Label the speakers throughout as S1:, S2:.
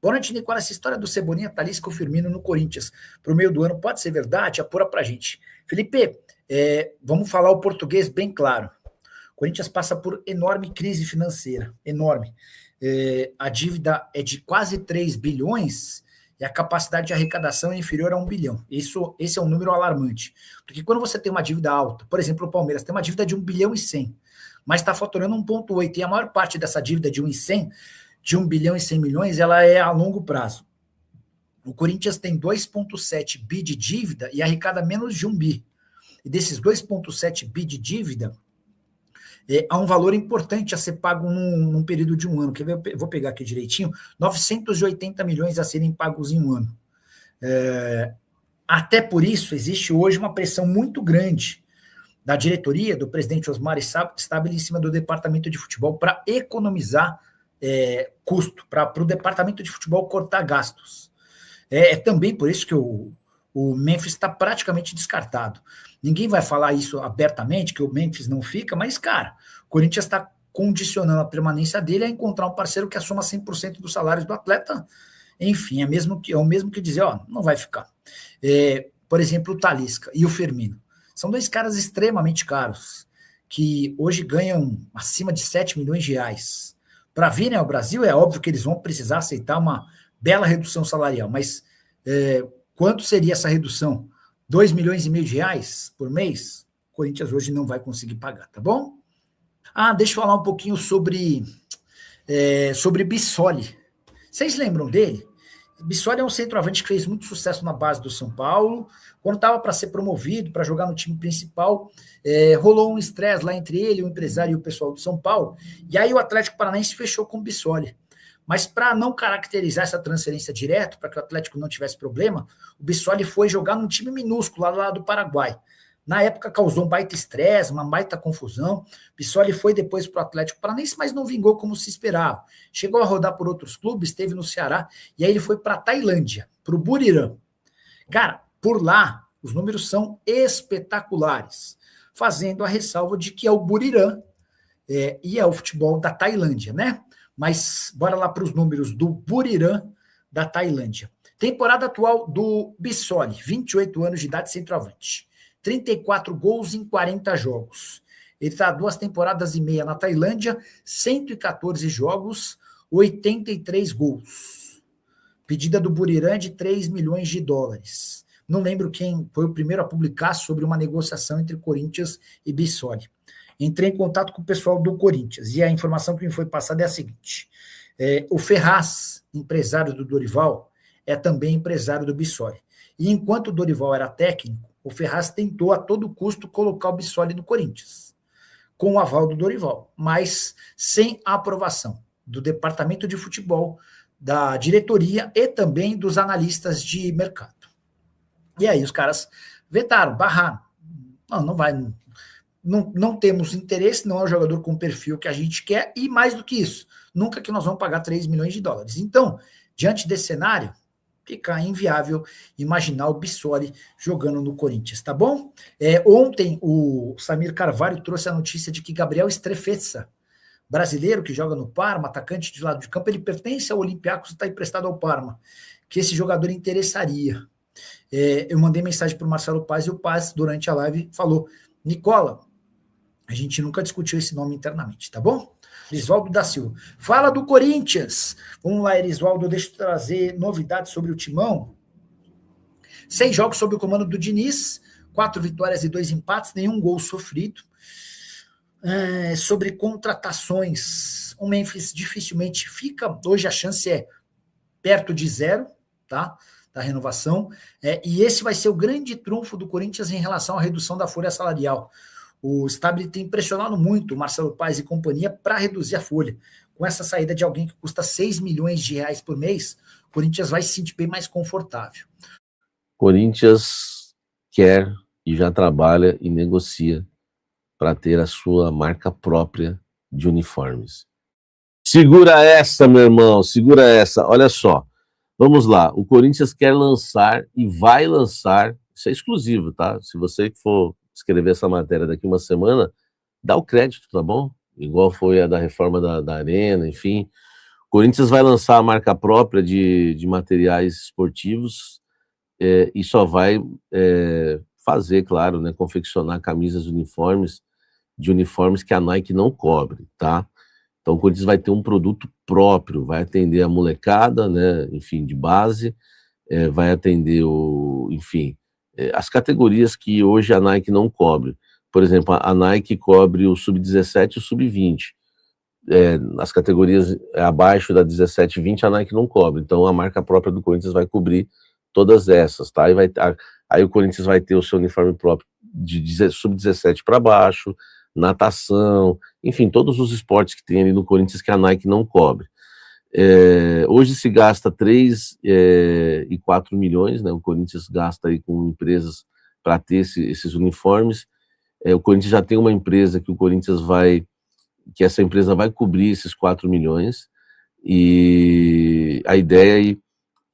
S1: Boa noite, Nicola. Essa história do Cebolinha, Talisca ou Firmino no Corinthians pro meio do ano pode ser verdade? Apura pra gente. Felipe, vamos falar o português bem claro. O Corinthians passa por enorme crise financeira, enorme. A dívida é de quase 3 bilhões e a capacidade de arrecadação é inferior a 1 bilhão. Esse é um número alarmante. Porque quando você tem uma dívida alta, por exemplo, o Palmeiras tem uma dívida de 1 bilhão e 100, mas está faturando 1,8, e a maior parte dessa dívida de 1 bilhão e 100 milhões, ela é a longo prazo. O Corinthians tem 2,7 bi de dívida e arrecada menos de 1 bi. E desses 2,7 bi de dívida, há um valor importante a ser pago num período de um ano. Quer ver? Eu vou pegar aqui direitinho. 980 milhões a serem pagos em um ano. Até por isso, existe hoje uma pressão muito grande da diretoria, do presidente Osmar Stabile, em cima do departamento de futebol para economizar custo, para o departamento de futebol cortar gastos. Também por isso que o Memphis está praticamente descartado. Ninguém vai falar isso abertamente, que o Memphis não fica, mas, cara, o Corinthians está condicionando a permanência dele a encontrar um parceiro que assuma 100% dos salários do atleta. Enfim, é o mesmo que dizer, não vai ficar. Por exemplo, o Talisca e o Firmino. São dois caras extremamente caros, que hoje ganham acima de 7 milhões de reais. Para virem ao Brasil, é óbvio que eles vão precisar aceitar uma bela redução salarial, mas quanto seria essa redução? 2 milhões e meio de reais por mês? O Corinthians hoje não vai conseguir pagar, tá bom? Deixa eu falar um pouquinho sobre Bissoli. Vocês lembram dele? Bissoli é um centroavante que fez muito sucesso na base do São Paulo. Quando estava para ser promovido, para jogar no time principal, rolou um estresse lá entre ele, o empresário e o pessoal do São Paulo, e aí o Atlético Paranaense fechou com o Bissoli. Mas para não caracterizar essa transferência direto, para que o Atlético não tivesse problema, o Bissoli foi jogar num time minúsculo lá do Paraguai. Na época causou um baita estresse, uma baita confusão. Bissoli foi depois para o Atlético Paranaense, mas não vingou como se esperava. Chegou a rodar por outros clubes, esteve no Ceará, e aí ele foi para a Tailândia, para o Buriram. Cara, por lá, os números são espetaculares, fazendo a ressalva de que é o Buriram e é o futebol da Tailândia, né? Mas bora lá para os números do Buriram da Tailândia. Temporada atual do Bissoli, 28 anos de idade, centroavante. 34 gols em 40 jogos. Ele está 2 temporadas e meia na Tailândia, 114 jogos, 83 gols. Pedida do Buriram de 3 milhões de dólares. Não lembro quem foi o primeiro a publicar sobre uma negociação entre Corinthians e Bissoli. Entrei em contato com o pessoal do Corinthians e a informação que me foi passada é a seguinte. O Ferraz, empresário do Dorival, é também empresário do Bissoli. E enquanto o Dorival era técnico, o Ferraz tentou a todo custo colocar o Bissoli no Corinthians, com o aval do Dorival, mas sem a aprovação do departamento de futebol, da diretoria e também dos analistas de mercado. E aí os caras vetaram, barraram. Não vai... Não temos interesse, não é o jogador com o perfil que a gente quer, e mais do que isso, nunca que nós vamos pagar 3 milhões de dólares. Então, diante desse cenário, fica inviável imaginar o Bissoli jogando no Corinthians, tá bom? Ontem, o Samir Carvalho trouxe a notícia de que Gabriel Strefezza, brasileiro que joga no Parma, atacante de lado de campo, ele pertence ao Olympiacos e está emprestado ao Parma, que esse jogador interessaria. Eu mandei mensagem para o Marcelo Paz, e o Paz, durante a live, falou: Nicola, a gente nunca discutiu esse nome internamente, tá bom? Erisvaldo da Silva. Fala do Corinthians. Vamos lá, Erisvaldo, deixa eu trazer novidades sobre o Timão. 6 jogos sob o comando do Diniz, 4 vitórias e 2 empates, nenhum gol sofrido. Sobre contratações, o Memphis dificilmente fica. Hoje a chance é perto de 0, tá? Da renovação. E esse vai ser o grande trunfo do Corinthians em relação à redução da folha salarial. O Stabile tem pressionado muito o Marcelo Paes e companhia para reduzir a folha. Com essa saída de alguém que custa 6 milhões de reais por mês, o Corinthians vai se sentir bem mais confortável.
S2: Corinthians quer e já trabalha e negocia para ter a sua marca própria de uniformes. Segura essa, meu irmão, segura essa. Olha só, vamos lá. O Corinthians quer lançar e vai lançar, isso é exclusivo, tá? Se você for escrever essa matéria daqui uma semana, dá o crédito, tá bom? Igual foi a da reforma da Arena, enfim. Corinthians vai lançar a marca própria de materiais esportivos e só vai fazer, claro, né, confeccionar camisas, uniformes que a Nike não cobre, tá? Então o Corinthians vai ter um produto próprio, vai atender a molecada, né, enfim, de base, vai atender as categorias que hoje a Nike não cobre. Por exemplo, a Nike cobre o sub-17 e o sub-20. As categorias abaixo da 17 e 20 a Nike não cobre, então a marca própria do Corinthians vai cobrir todas essas, tá? Aí o Corinthians vai ter o seu uniforme próprio de sub-17 para baixo, natação, enfim, todos os esportes que tem ali no Corinthians que a Nike não cobre. Hoje se gasta 3 e 4 milhões, né? O Corinthians gasta aí com empresas para ter esses uniformes. O Corinthians já tem uma empresa que essa empresa vai cobrir esses 4 milhões, e a ideia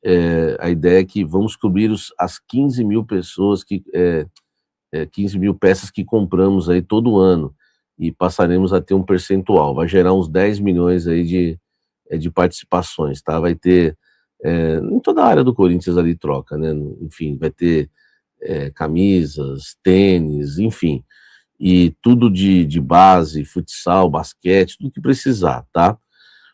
S2: é que vamos cobrir as 15 mil pessoas, 15 mil peças que compramos aí todo ano, e passaremos a ter um percentual, vai gerar uns 10 milhões aí de participações, tá? Vai ter, em toda a área do Corinthians ali troca, né? Enfim, vai ter camisas, tênis, enfim, e tudo de base, futsal, basquete, tudo que precisar, tá?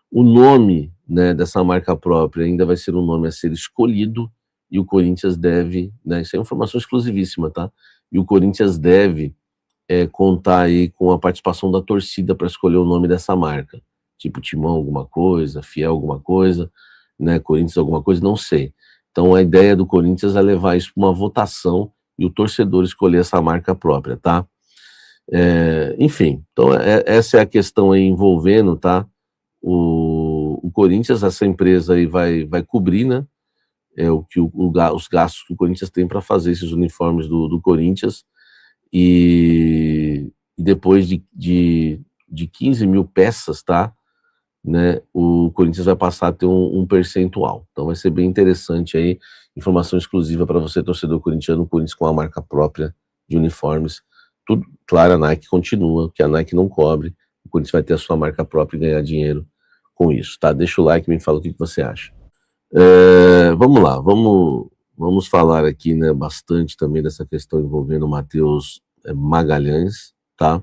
S2: O nome, né, dessa marca própria ainda vai ser um nome a ser escolhido, e o Corinthians deve, né, isso é informação exclusivíssima, tá? E o Corinthians deve contar aí com a participação da torcida para escolher o nome dessa marca, tipo Timão alguma coisa, Fiel alguma coisa, né, Corinthians alguma coisa, não sei. Então a ideia do Corinthians é levar isso para uma votação e o torcedor escolher essa marca própria, tá? Enfim, então essa é a questão aí envolvendo, tá? O Corinthians, essa empresa aí vai cobrir, né? Os gastos que o Corinthians tem para fazer esses uniformes do Corinthians, e depois de 15 mil peças, tá? Né? O Corinthians vai passar a ter um percentual. Então vai ser bem interessante aí, informação exclusiva para você, torcedor corintiano, o Corinthians com a marca própria de uniformes. Tudo, claro, a Nike continua, que a Nike não cobre, o Corinthians vai ter a sua marca própria e ganhar dinheiro com isso, tá? Deixa o like e me fala o que você acha. Vamos lá, vamos falar aqui, né, bastante também dessa questão envolvendo o Matheus Magalhães, tá?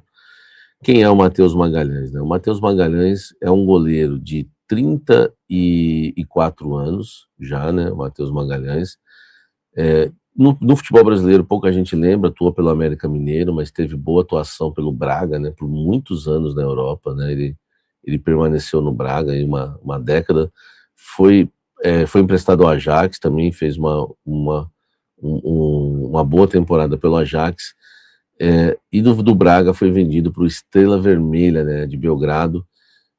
S2: Quem é o Matheus Magalhães, né? O Matheus Magalhães é um goleiro de 34 anos já, né? O Matheus Magalhães. No futebol brasileiro, pouca gente lembra, atuou pelo América Mineiro, mas teve boa atuação pelo Braga, né, por muitos anos na Europa, né, ele permaneceu no Braga aí uma década, foi emprestado ao Ajax, também fez uma boa temporada pelo Ajax, e do Braga foi vendido para o Estrela Vermelha, né, de Belgrado,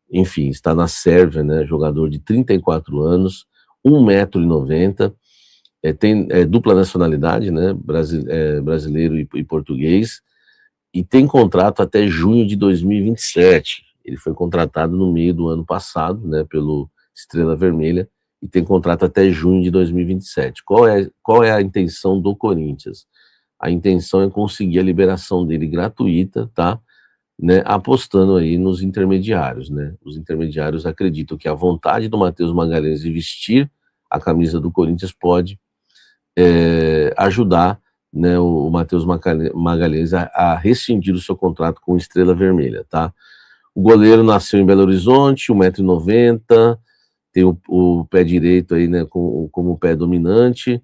S2: enfim, está na Sérvia, né, jogador de 34 anos, 1,90 m, tem dupla nacionalidade, né, brasileiro e português, e tem contrato até junho de 2027. Ele foi contratado no meio do ano passado, né, pelo Estrela Vermelha, e tem contrato até junho de 2027. Qual é a intenção do Corinthians? A intenção é conseguir a liberação dele gratuita, tá? Né, apostando aí nos intermediários, né? Os intermediários acreditam que a vontade do Matheus Magalhães de vestir a camisa do Corinthians pode ajudar, né, o Matheus Magalhães a rescindir o seu contrato com o Estrela Vermelha, tá? O goleiro nasceu em Belo Horizonte, 1,90 m, tem o pé direito aí, né, como pé dominante,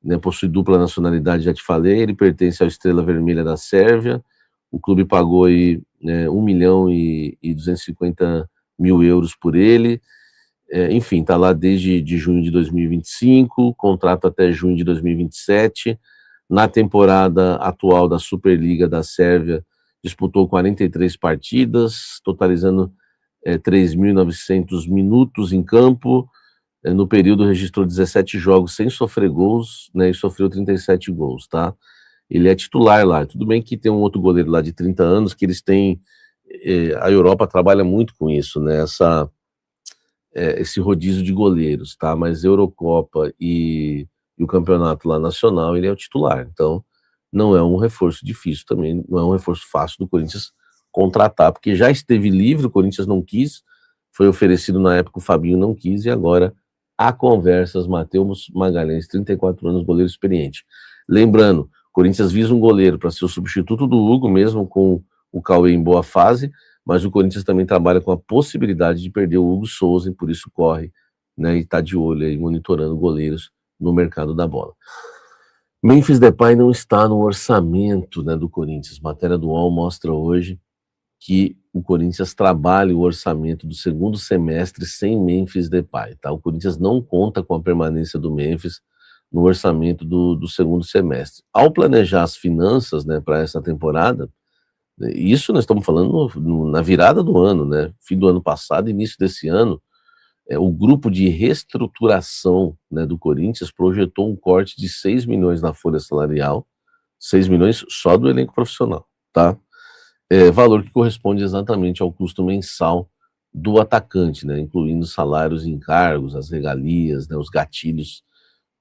S2: né, possui dupla nacionalidade, já te falei, ele pertence ao Estrela Vermelha da Sérvia, o clube pagou aí 1.250.000 euros por ele, enfim, está lá desde junho de 2025, contrato até junho de 2027. Na temporada atual da Superliga da Sérvia, disputou 43 partidas, totalizando 3.900 minutos em campo. No período registrou 17 jogos sem sofrer gols, né, e sofreu 37 gols, tá? Ele é titular lá. Tudo bem que tem um outro goleiro lá de 30 anos que eles têm... a Europa trabalha muito com isso, né? Esse rodízio de goleiros, tá? Mas Eurocopa e o campeonato lá nacional, ele é o titular. Então, não é um reforço difícil também, não é um reforço fácil do Corinthians contratar, porque já esteve livre, o Corinthians não quis, foi oferecido na época, o Fabinho não quis, e agora há conversas. Matheus Magalhães, 34 anos, goleiro experiente. Lembrando, Corinthians visa um goleiro para ser o substituto do Hugo, mesmo com o Cauê em boa fase, mas o Corinthians também trabalha com a possibilidade de perder o Hugo Souza, e por isso corre, né, e está de olho aí, monitorando goleiros no mercado da bola. Memphis Depay não está no orçamento, né, do Corinthians. Matéria do UOL mostra hoje que o Corinthians trabalha o orçamento do segundo semestre sem Memphis Depay, tá? O Corinthians não conta com a permanência do Memphis no orçamento do segundo semestre. Ao planejar as finanças, né, para essa temporada, isso nós estamos falando na virada do ano, né, fim do ano passado, início desse ano, o grupo de reestruturação, né, do Corinthians projetou um corte de 6 milhões na folha salarial, 6 milhões só do elenco profissional, tá? Valor que corresponde exatamente ao custo mensal do atacante, né, incluindo salários e encargos, as regalias, né, os gatilhos,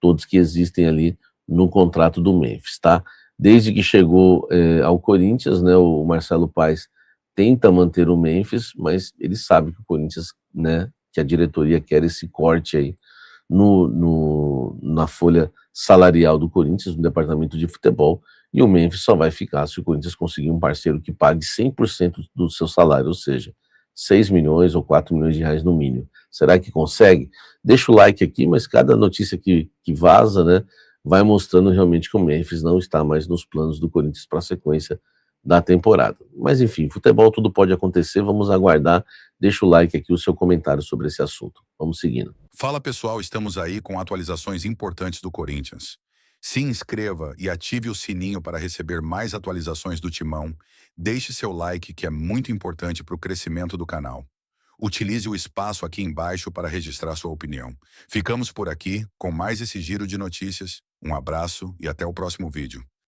S2: todos que existem ali no contrato do Memphis, tá? Desde que chegou ao Corinthians, né, o Marcelo Paes tenta manter o Memphis, mas ele sabe que o Corinthians, né, que a diretoria quer esse corte aí na folha salarial do Corinthians, no departamento de futebol, e o Memphis só vai ficar se o Corinthians conseguir um parceiro que pague 100% do seu salário, ou seja, 6 milhões ou 4 milhões de reais no mínimo. Será que consegue? Deixa o like aqui, mas cada notícia que vaza, né, vai mostrando realmente que o Memphis não está mais nos planos do Corinthians para a sequência da temporada. Mas enfim, futebol tudo pode acontecer, vamos aguardar. Deixa o like aqui, o seu comentário sobre esse assunto. Vamos seguindo.
S3: Fala pessoal, estamos aí com atualizações importantes do Corinthians. Se inscreva e ative o sininho para receber mais atualizações do Timão. Deixe seu like, que é muito importante para o crescimento do canal. Utilize o espaço aqui embaixo para registrar sua opinião. Ficamos por aqui com mais esse giro de notícias. Um abraço e até o próximo vídeo.